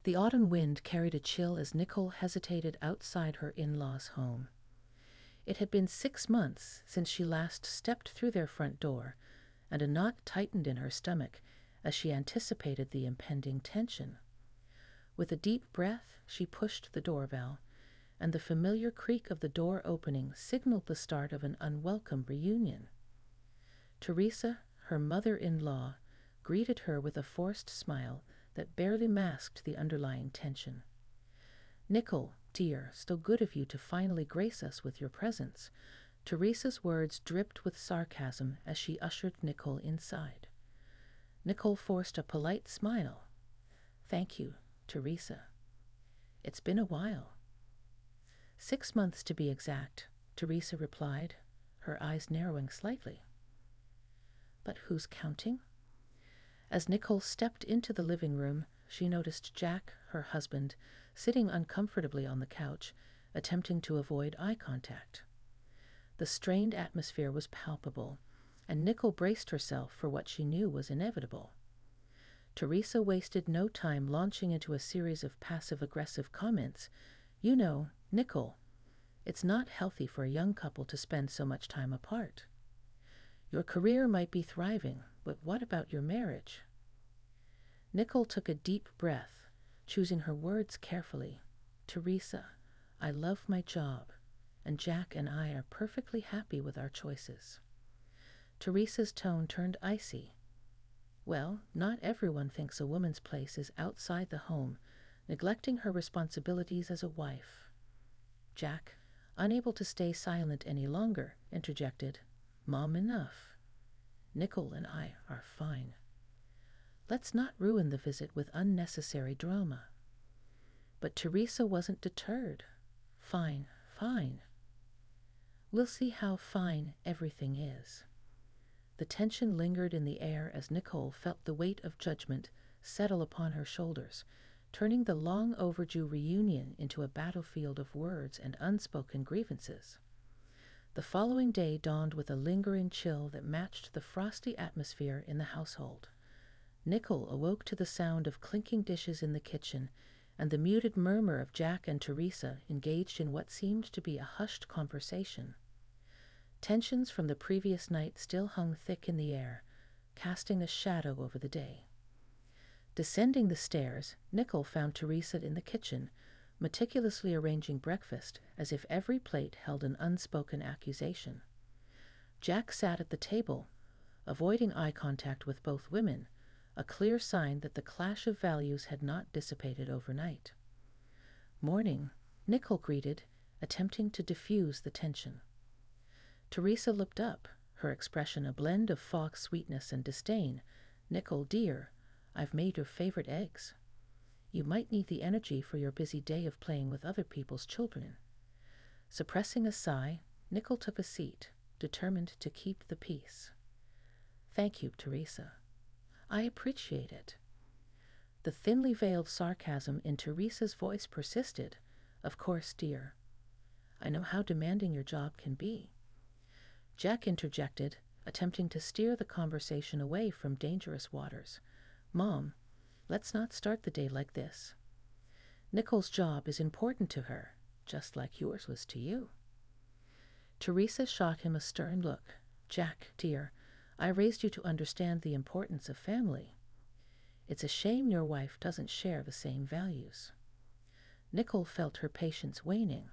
The autumn wind carried a chill as Nicole hesitated outside her in-laws' home. It had been 6 months since she last stepped through their front door, and a knot tightened in her stomach as she anticipated the impending tension. With a deep breath, she pushed the doorbell, and the familiar creak of the door opening signaled the start of an unwelcome reunion. Teresa, her mother-in-law, greeted her with a forced smile that barely masked the underlying tension. "Nicole, dear, so good of you to finally grace us with your presence." Teresa's words dripped with sarcasm as she ushered Nicole inside. Nicole forced a polite smile. "Thank you, Teresa. It's been a while." 6 months to be exact, Teresa replied, her eyes narrowing slightly. "But who's counting?" As Nicole stepped into the living room, she noticed Jack, her husband, sitting uncomfortably on the couch, attempting to avoid eye contact. The strained atmosphere was palpable, and Nicole braced herself for what she knew was inevitable. Teresa wasted no time launching into a series of passive-aggressive comments. "You know, Nicole, it's not healthy for a young couple to spend so much time apart. Your career might be thriving, but what about your marriage?" Nicole took a deep breath, choosing her words carefully. "Teresa, I love my job, and Jack and I are perfectly happy with our choices." Teresa's tone turned icy. "Well, not everyone thinks a woman's place is outside the home, neglecting her responsibilities as a wife." Jack, unable to stay silent any longer, interjected, "Mom, enough. Nicole and I are fine. Let's not ruin the visit with unnecessary drama." But Teresa wasn't deterred. "Fine, fine. We'll see how fine everything is." The tension lingered in the air as Nicole felt the weight of judgment settle upon her shoulders, turning the long-overdue reunion into a battlefield of words and unspoken grievances. The following day dawned with a lingering chill that matched the frosty atmosphere in the household. Nicole awoke to the sound of clinking dishes in the kitchen and the muted murmur of Jack and Teresa engaged in what seemed to be a hushed conversation. Tensions from the previous night still hung thick in the air, casting a shadow over the day. Descending the stairs, Nicole found Teresa in the kitchen, meticulously arranging breakfast as if every plate held an unspoken accusation. Jack sat at the table, avoiding eye contact with both women, a clear sign that the clash of values had not dissipated overnight. "Morning," Nicole greeted, attempting to diffuse the tension. Teresa looked up, her expression a blend of false sweetness and disdain. "Nicole, dear, I've made your favorite eggs. You might need the energy for your busy day of playing with other people's children." Suppressing a sigh, Nicole took a seat, determined to keep the peace. "Thank you, Teresa. I appreciate it." The thinly veiled sarcasm in Teresa's voice persisted. "Of course, dear. I know how demanding your job can be." Jack interjected, attempting to steer the conversation away from dangerous waters. "Mom, let's not start the day like this. Nicole's job is important to her, just like yours was to you." Teresa shot him a stern look. "Jack, dear, I raised you to understand the importance of family. It's a shame your wife doesn't share the same values." Nicole felt her patience waning.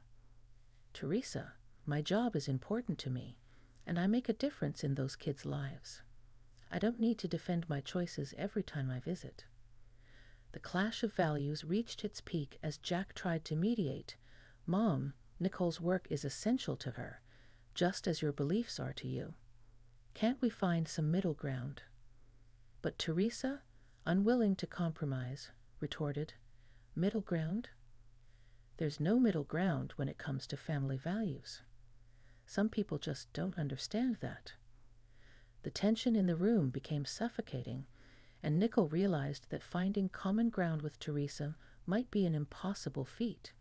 "Teresa, my job is important to me, and I make a difference in those kids' lives. I don't need to defend my choices every time I visit." The clash of values reached its peak as Jack tried to mediate. "Mom, Nicole's work is essential to her, just as your beliefs are to you. Can't we find some middle ground?" But Teresa, unwilling to compromise, retorted, "Middle ground? There's no middle ground when it comes to family values. Some people just don't understand that." The tension in the room became suffocating, and Nicole realized that finding common ground with Teresa might be an impossible feat.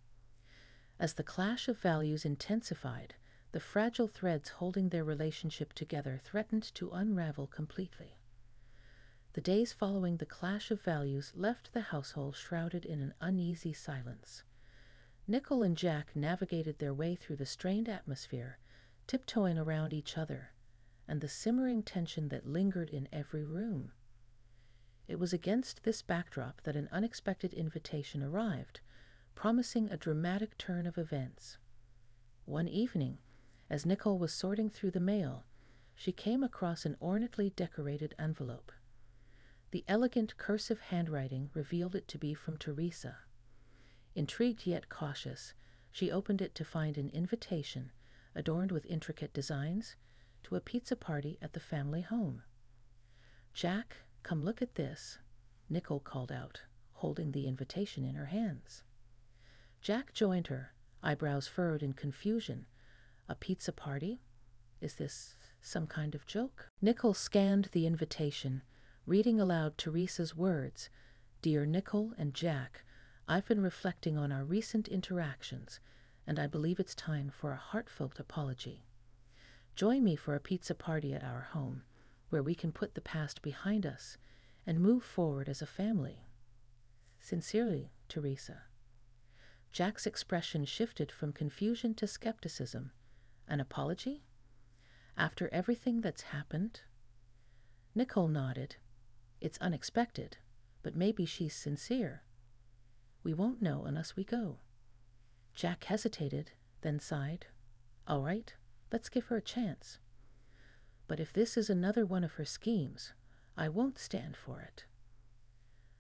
As the clash of values intensified, the fragile threads holding their relationship together threatened to unravel completely. The days following the clash of values left the household shrouded in an uneasy silence. Nickel and Jack navigated their way through the strained atmosphere, tiptoeing around each other, and the simmering tension that lingered in every room. It was against this backdrop that an unexpected invitation arrived, promising a dramatic turn of events. One evening, as Nicole was sorting through the mail, she came across an ornately decorated envelope. The elegant cursive handwriting revealed it to be from Teresa. Intrigued yet cautious, she opened it to find an invitation, adorned with intricate designs, to a pizza party at the family home. "Jack, come look at this," Nicole called out, holding the invitation in her hands. Jack joined her, eyebrows furrowed in confusion. "A pizza party? Is this some kind of joke?" Nicole scanned the invitation, reading aloud Teresa's words. "Dear Nicole and Jack, I've been reflecting on our recent interactions, and I believe it's time for a heartfelt apology. Join me for a pizza party at our home, where we can put the past behind us and move forward as a family. Sincerely, Teresa." Jack's expression shifted from confusion to skepticism. "An apology? After everything that's happened?" Nicole nodded. "It's unexpected, but maybe she's sincere. We won't know unless we go." Jack hesitated, then sighed. "All right, let's give her a chance. But if this is another one of her schemes, I won't stand for it."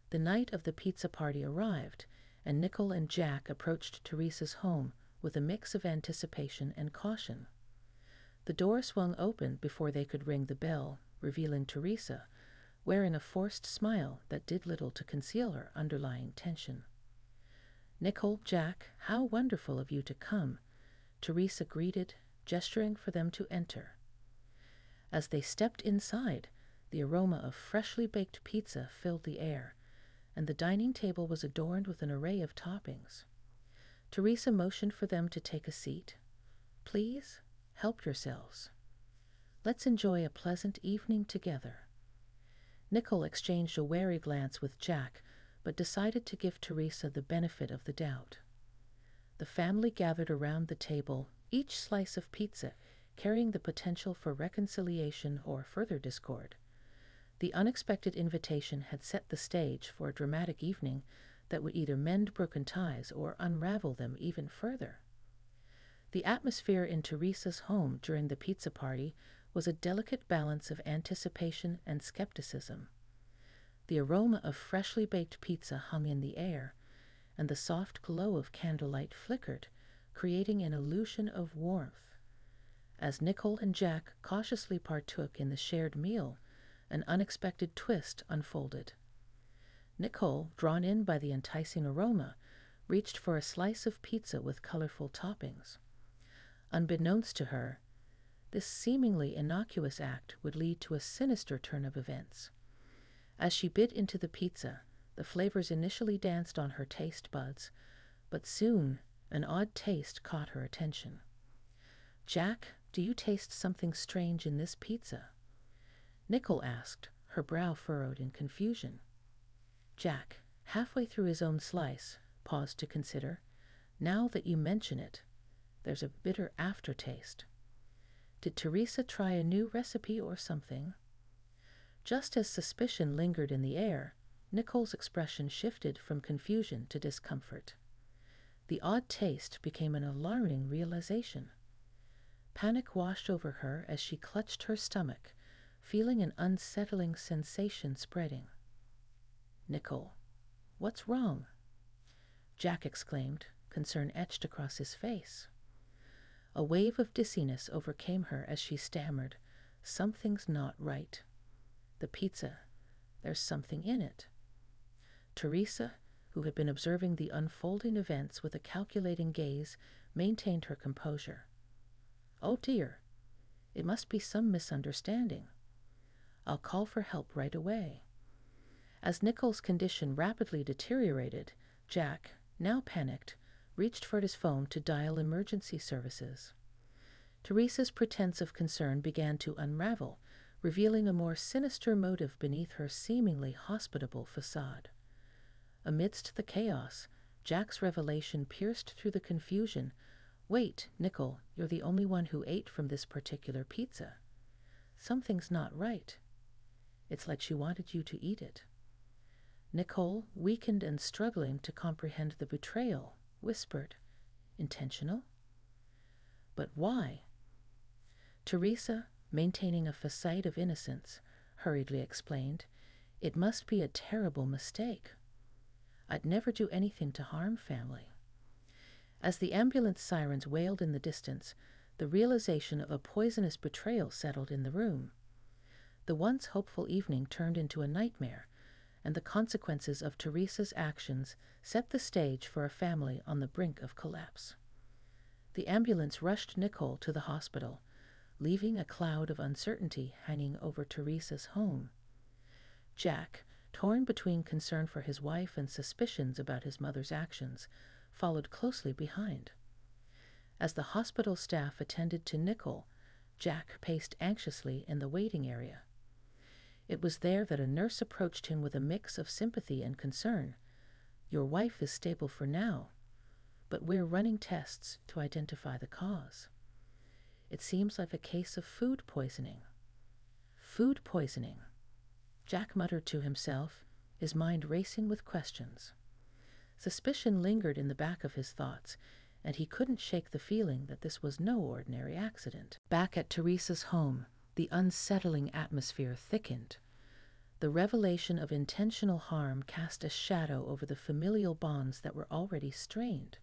The night of the pizza party arrived, and Nicole and Jack approached Teresa's home with a mix of anticipation and caution. The door swung open before they could ring the bell, revealing Teresa, wearing a forced smile that did little to conceal her underlying tension. "Nicole, Jack, how wonderful of you to come," Teresa greeted, gesturing for them to enter. As they stepped inside, the aroma of freshly baked pizza filled the air, and the dining table was adorned with an array of toppings. Teresa motioned for them to take a seat. "Please, help yourselves. Let's enjoy a pleasant evening together." Nicole exchanged a wary glance with Jack, but decided to give Teresa the benefit of the doubt. The family gathered around the table, each slice of pizza carrying the potential for reconciliation or further discord. The unexpected invitation had set the stage for a dramatic evening that would either mend broken ties or unravel them even further. The atmosphere in Teresa's home during the pizza party was a delicate balance of anticipation and skepticism. The aroma of freshly baked pizza hung in the air, and the soft glow of candlelight flickered, creating an illusion of warmth. As Nicole and Jack cautiously partook in the shared meal, an unexpected twist unfolded. Nicole, drawn in by the enticing aroma, reached for a slice of pizza with colorful toppings. Unbeknownst to her, this seemingly innocuous act would lead to a sinister turn of events. As she bit into the pizza, the flavors initially danced on her taste buds, but soon an odd taste caught her attention. "Jack, do you taste something strange in this pizza?" Nicole asked, her brow furrowed in confusion. Jack, halfway through his own slice, paused to consider. "Now that you mention it, there's a bitter aftertaste. Did Teresa try a new recipe or something?" Just as suspicion lingered in the air, Nicole's expression shifted from confusion to discomfort. The odd taste became an alarming realization. Panic washed over her as she clutched her stomach, feeling an unsettling sensation spreading. "Nicole, what's wrong?" Jack exclaimed, concern etched across his face. A wave of dizziness overcame her as she stammered, "Something's not right. The pizza, there's something in it." Teresa, who had been observing the unfolding events with a calculating gaze, maintained her composure. "Oh dear, it must be some misunderstanding. I'll call for help right away." As Nicole's condition rapidly deteriorated, Jack, now panicked, reached for his phone to dial emergency services. Teresa's pretense of concern began to unravel revealing a more sinister motive beneath her seemingly hospitable facade. Amidst the chaos, Jack's revelation pierced through the confusion. "Wait, Nicole, you're the only one who ate from this particular pizza. Something's not right. It's like she wanted you to eat it." Nicole, weakened and struggling to comprehend the betrayal, whispered, "Intentional? But why?" Teresa, maintaining a facade of innocence, hurriedly explained, "It must be a terrible mistake. I'd never do anything to harm family." As the ambulance sirens wailed in the distance, the realization of a poisonous betrayal settled in the room. The once hopeful evening turned into a nightmare, and the consequences of Teresa's actions set the stage for a family on the brink of collapse. The ambulance rushed Nicole to the hospital, leaving a cloud of uncertainty hanging over Teresa's home. Jack, torn between concern for his wife and suspicions about his mother's actions, followed closely behind. As the hospital staff attended to Nicole, Jack paced anxiously in the waiting area. It was there that a nurse approached him with a mix of sympathy and concern. "Your wife is stable for now, but we're running tests to identify the cause. It seems like a case of food poisoning." Food poisoning. Jack muttered to himself, his mind racing with questions. Suspicion lingered in the back of his thoughts, and he couldn't shake the feeling that this was no ordinary accident. Back at Teresa's home, the unsettling atmosphere thickened. The revelation of intentional harm cast a shadow over the familial bonds that were already strained.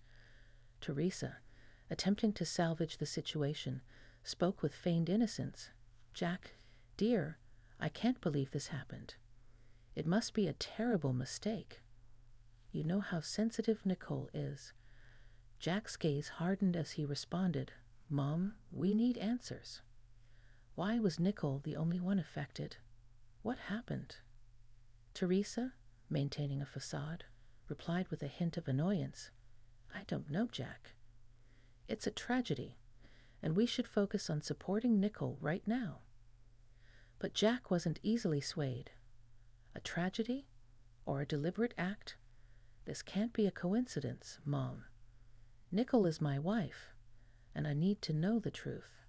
Teresa, attempting to salvage the situation, spoke with feigned innocence. "Jack, dear, I can't believe this happened. It must be a terrible mistake. You know how sensitive Nicole is." Jack's gaze hardened as he responded, "Mom, we need answers. Why was Nicole the only one affected? What happened?" Teresa, maintaining a facade, replied with a hint of annoyance, "I don't know, Jack. It's a tragedy, and we should focus on supporting Nicole right now." But Jack wasn't easily swayed. "A tragedy? Or a deliberate act? This can't be a coincidence, Mom. Nicole is my wife, and I need to know the truth."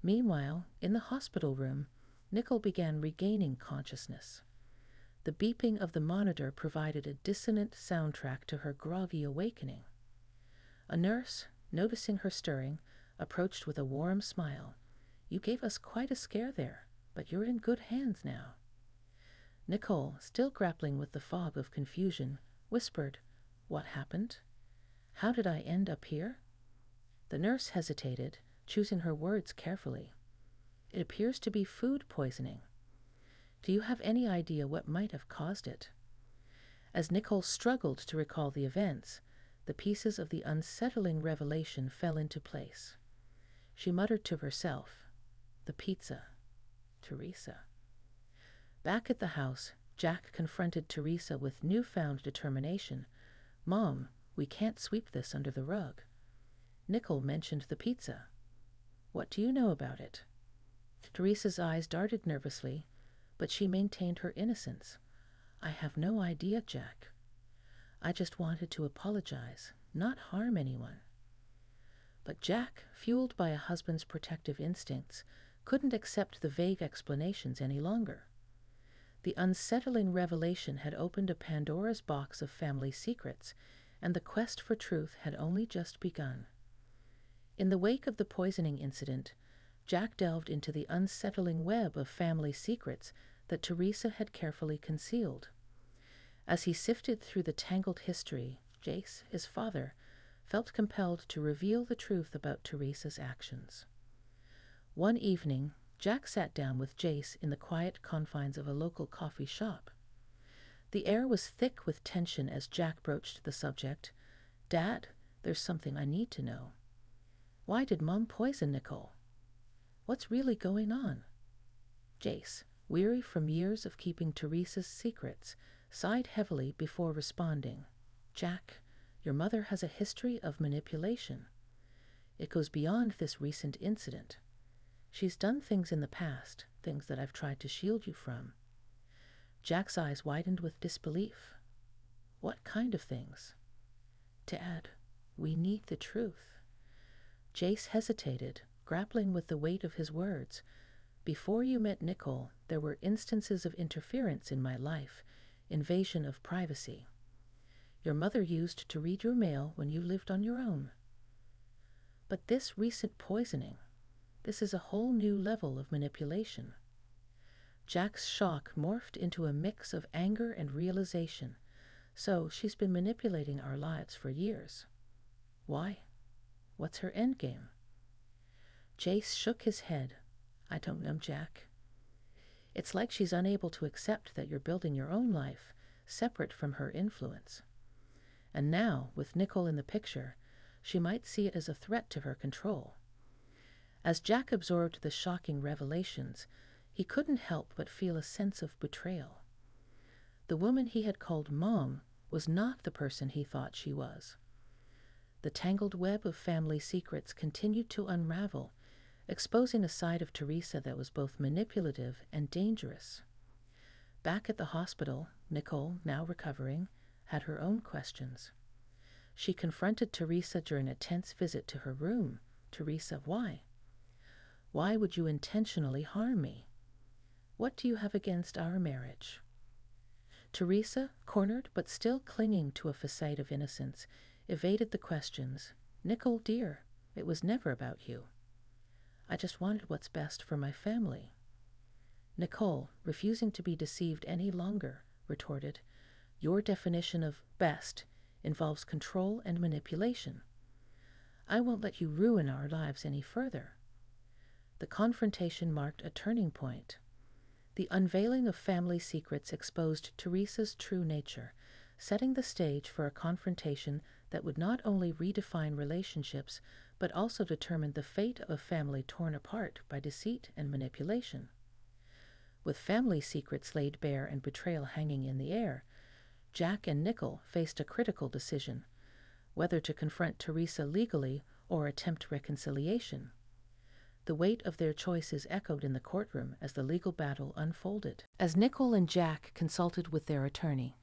Meanwhile, in the hospital room, Nicole began regaining consciousness. The beeping of the monitor provided a dissonant soundtrack to her groggy awakening. A nurse, noticing her stirring, approached with a warm smile. "You gave us quite a scare there, but you're in good hands now." Nicole, still grappling with the fog of confusion, whispered, "What happened? How did I end up here?" The nurse hesitated, choosing her words carefully. "It appears to be food poisoning. Do you have any idea what might have caused it?" As Nicole struggled to recall the events, the pieces of the unsettling revelation fell into place. She muttered to herself, "The pizza. Teresa." Back at the house, Jack confronted Teresa with newfound determination. "Mom, we can't sweep this under the rug. Nicole mentioned the pizza. What do you know about it?" Teresa's eyes darted nervously, but she maintained her innocence. "I have no idea, Jack. I just wanted to apologize, not harm anyone." But Jack, fueled by a husband's protective instincts, couldn't accept the vague explanations any longer. The unsettling revelation had opened a Pandora's box of family secrets, and the quest for truth had only just begun. In the wake of the poisoning incident, Jack delved into the unsettling web of family secrets that Teresa had carefully concealed. As he sifted through the tangled history, Jace, his father, felt compelled to reveal the truth about Teresa's actions. One evening, Jack sat down with Jace in the quiet confines of a local coffee shop. The air was thick with tension as Jack broached the subject. "Dad, there's something I need to know. Why did Mom poison Nicole? What's really going on?" Jace, weary from years of keeping Teresa's secrets, sighed heavily before responding, "Jack, your mother has a history of manipulation. It goes beyond this recent incident. She's done things in the past, things that I've tried to shield you from. Jack's eyes widened with disbelief. What kind of things? Dad, we need the truth. Jace hesitated, grappling with the weight of his words. Before you met Nicole, there were instances of interference in my life, invasion of privacy. Your mother used to read your mail when you lived on your own. But this recent poisoning, this is a whole new level of manipulation. Jack's shock morphed into a mix of anger and realization. So she's been manipulating our lives for years. Why? What's her endgame? Jace shook his head. I don't know, Jack. It's like she's unable to accept that you're building your own life, separate from her influence. And now, with Nicole in the picture, she might see it as a threat to her control. As Jack absorbed the shocking revelations, he couldn't help but feel a sense of betrayal. The woman he had called Mom was not the person he thought she was. The tangled web of family secrets continued to unravel, exposing a side of Teresa that was both manipulative and dangerous. Back at the hospital, Nicole, now recovering, had her own questions. She confronted Teresa during a tense visit to her room. Teresa, why? Why would you intentionally harm me? What do you have against our marriage? Teresa, cornered but still clinging to a facade of innocence, evaded the questions. Nicole, dear, it was never about you. I just wanted what's best for my family. Nicole, refusing to be deceived any longer, retorted, your definition of best involves control and manipulation. I won't let you ruin our lives any further. The confrontation marked a turning point. The unveiling of family secrets exposed Teresa's true nature, setting the stage for a confrontation that would not only redefine relationships, but also determine the fate of a family torn apart by deceit and manipulation. With family secrets laid bare and betrayal hanging in the air, Jack and Nicole faced a critical decision, whether to confront Teresa legally or attempt reconciliation. The weight of their choices echoed in the courtroom as the legal battle unfolded. As Nicole and Jack consulted with their attorney,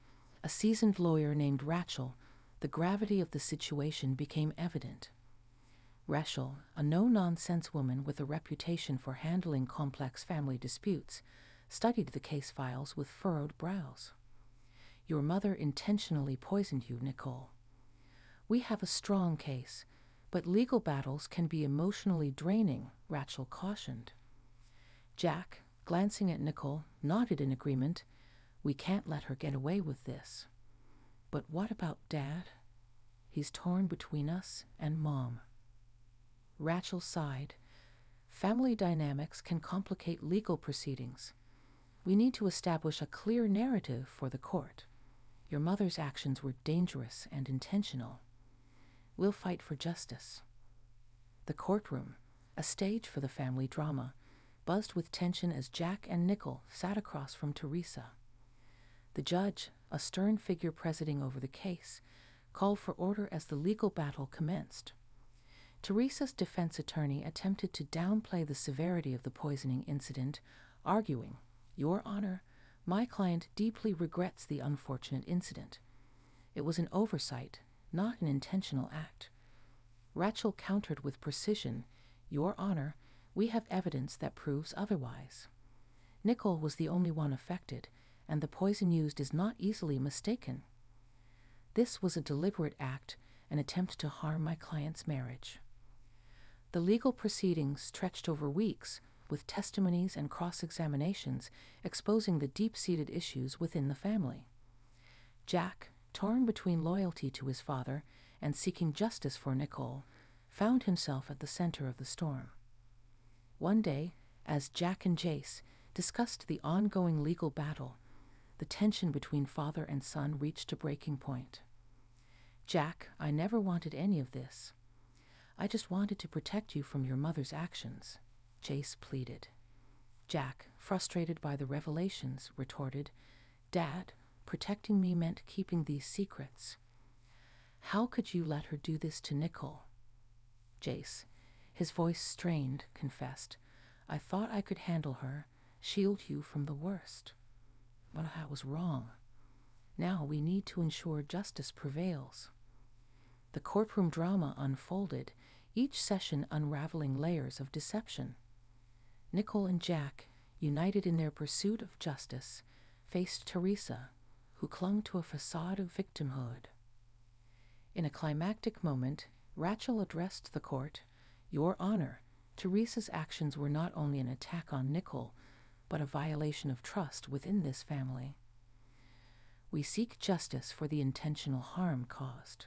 a seasoned lawyer named Rachel, the gravity of the situation became evident. Rachel, a no-nonsense woman with a reputation for handling complex family disputes, studied the case files with furrowed brows. Your mother intentionally poisoned you, Nicole. We have a strong case, but legal battles can be emotionally draining, Rachel cautioned. Jack, glancing at Nicole, nodded in agreement. We can't let her get away with this. But what about Dad? He's torn between us and Mom. Rachel sighed. Family dynamics can complicate legal proceedings. We need to establish a clear narrative for the court. Your mother's actions were dangerous and intentional. We'll fight for justice. The courtroom, a stage for the family drama, buzzed with tension as Jack and Nicole sat across from Teresa. The judge, a stern figure presiding over the case, called for order as the legal battle commenced. Teresa's defense attorney attempted to downplay the severity of the poisoning incident, arguing, Your Honor, my client deeply regrets the unfortunate incident. It was an oversight, not an intentional act. Rachel countered with precision, Your Honor, we have evidence that proves otherwise. Nicole was the only one affected, and the poison used is not easily mistaken. This was a deliberate act, an attempt to harm my client's marriage. The legal proceedings stretched over weeks, with testimonies and cross-examinations exposing the deep-seated issues within the family. Jack, torn between loyalty to his father and seeking justice for Nicole, found himself at the center of the storm. One day, as Jack and Jace discussed the ongoing legal battle, the tension between father and son reached a breaking point. Jack, I never wanted any of this. I just wanted to protect you from your mother's actions, Jace pleaded. Jack, frustrated by the revelations, retorted, Dad, protecting me meant keeping these secrets. How could you let her do this to Nicole? Jace, his voice strained, confessed, I thought I could handle her, shield you from the worst. But I was wrong. Now we need to ensure justice prevails." The courtroom drama unfolded, each session unraveling layers of deception. Nicole and Jack, united in their pursuit of justice, faced Teresa, who clung to a facade of victimhood. In a climactic moment, Rachel addressed the court, "Your Honor, Teresa's actions were not only an attack on Nicole, but a violation of trust within this family. We seek justice for the intentional harm caused."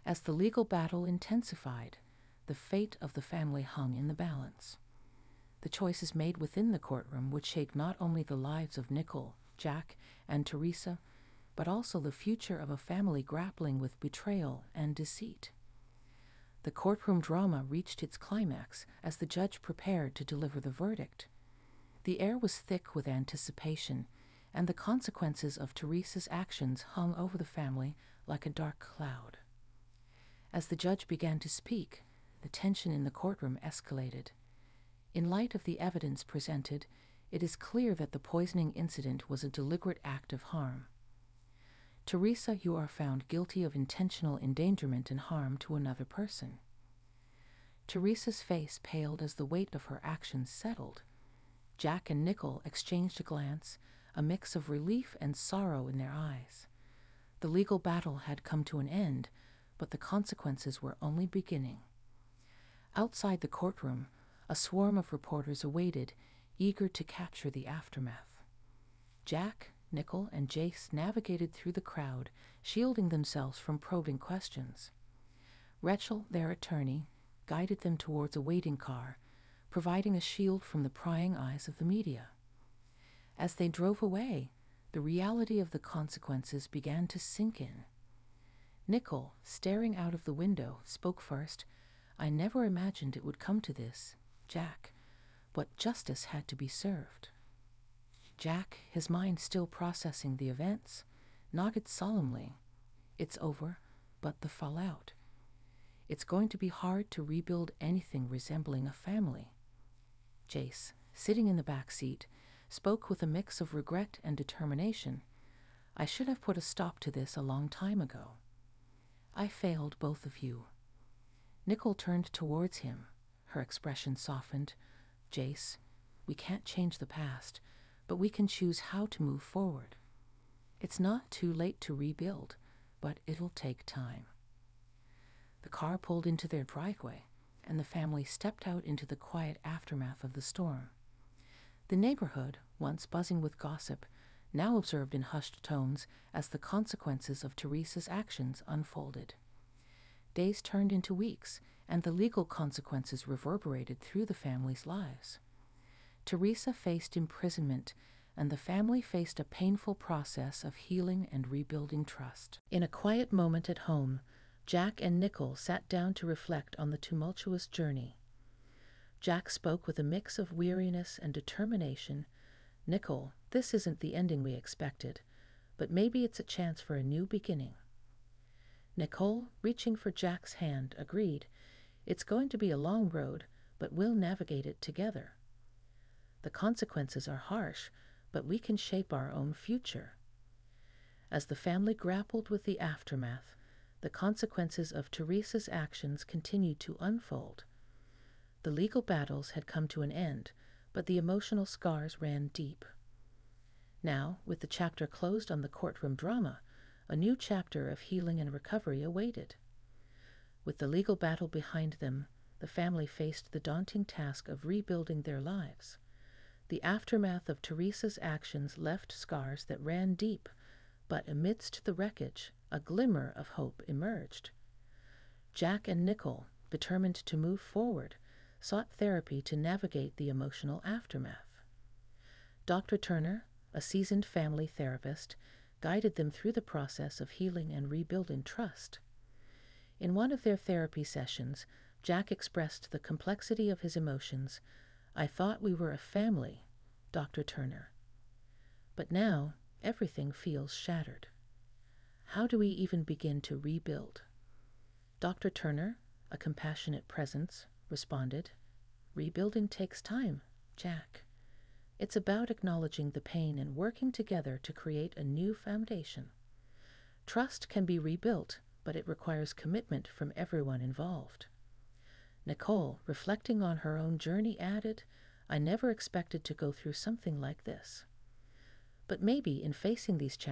As the legal battle intensified, the fate of the family hung in the balance. The choices made within the courtroom would shape not only the lives of Nicole, Jack, and Teresa, but also the future of a family grappling with betrayal and deceit. The courtroom drama reached its climax as the judge prepared to deliver the verdict. The air was thick with anticipation, and the consequences of Teresa's actions hung over the family like a dark cloud. As the judge began to speak, the tension in the courtroom escalated. In light of the evidence presented, it is clear that the poisoning incident was a deliberate act of harm. "Teresa, you are found guilty of intentional endangerment and harm to another person." Teresa's face paled as the weight of her actions settled. Jack and Nicole exchanged a glance, a mix of relief and sorrow in their eyes. The legal battle had come to an end, but the consequences were only beginning. Outside the courtroom, a swarm of reporters awaited, eager to capture the aftermath. Jack, Nicole, and Jace navigated through the crowd, shielding themselves from probing questions. Rachel, their attorney, guided them towards a waiting car, providing a shield from the prying eyes of the media. As they drove away, the reality of the consequences began to sink in. Nicole, staring out of the window, spoke first. "I never imagined it would come to this, Jack, but justice had to be served." Jack, his mind still processing the events, nodded solemnly. "It's over, but the fallout. It's going to be hard to rebuild anything resembling a family." Jace, sitting in the back seat, spoke with a mix of regret and determination. "I should have put a stop to this a long time ago. I failed both of you." Nicole turned towards him. Her expression softened. "Jace, we can't change the past, but we can choose how to move forward. It's not too late to rebuild, but it'll take time." The car pulled into their driveway, and the family stepped out into the quiet aftermath of the storm. The neighborhood, once buzzing with gossip, now observed in hushed tones as the consequences of Teresa's actions unfolded. Days turned into weeks, and the legal consequences reverberated through the family's lives. Teresa faced imprisonment, and the family faced a painful process of healing and rebuilding trust. In a quiet moment at home, Jack and Nicole sat down to reflect on the tumultuous journey. Jack spoke with a mix of weariness and determination. "Nicole, this isn't the ending we expected, but maybe it's a chance for a new beginning." Nicole, reaching for Jack's hand, agreed. "It's going to be a long road, but we'll navigate it together. The consequences are harsh, but we can shape our own future." As the family grappled with the aftermath, the consequences of Teresa's actions continued to unfold. The legal battles had come to an end, but the emotional scars ran deep. Now, with the chapter closed on the courtroom drama, a new chapter of healing and recovery awaited. With the legal battle behind them, the family faced the daunting task of rebuilding their lives. The aftermath of Teresa's actions left scars that ran deep, but amidst the wreckage, a glimmer of hope emerged. Jack and Nicole, determined to move forward, sought therapy to navigate the emotional aftermath. Dr. Turner, a seasoned family therapist, guided them through the process of healing and rebuilding trust. In one of their therapy sessions, Jack expressed the complexity of his emotions. "I thought we were a family, Dr. Turner. But now everything feels shattered. How do we even begin to rebuild?" Dr. Turner, a compassionate presence, responded, Rebuilding takes time, Jack. It's about acknowledging the pain and working together to create a new foundation. Trust can be rebuilt, but it requires commitment from everyone involved. Nicole, reflecting on her own journey, added, I never expected to go through something like this. But maybe in facing these challenges,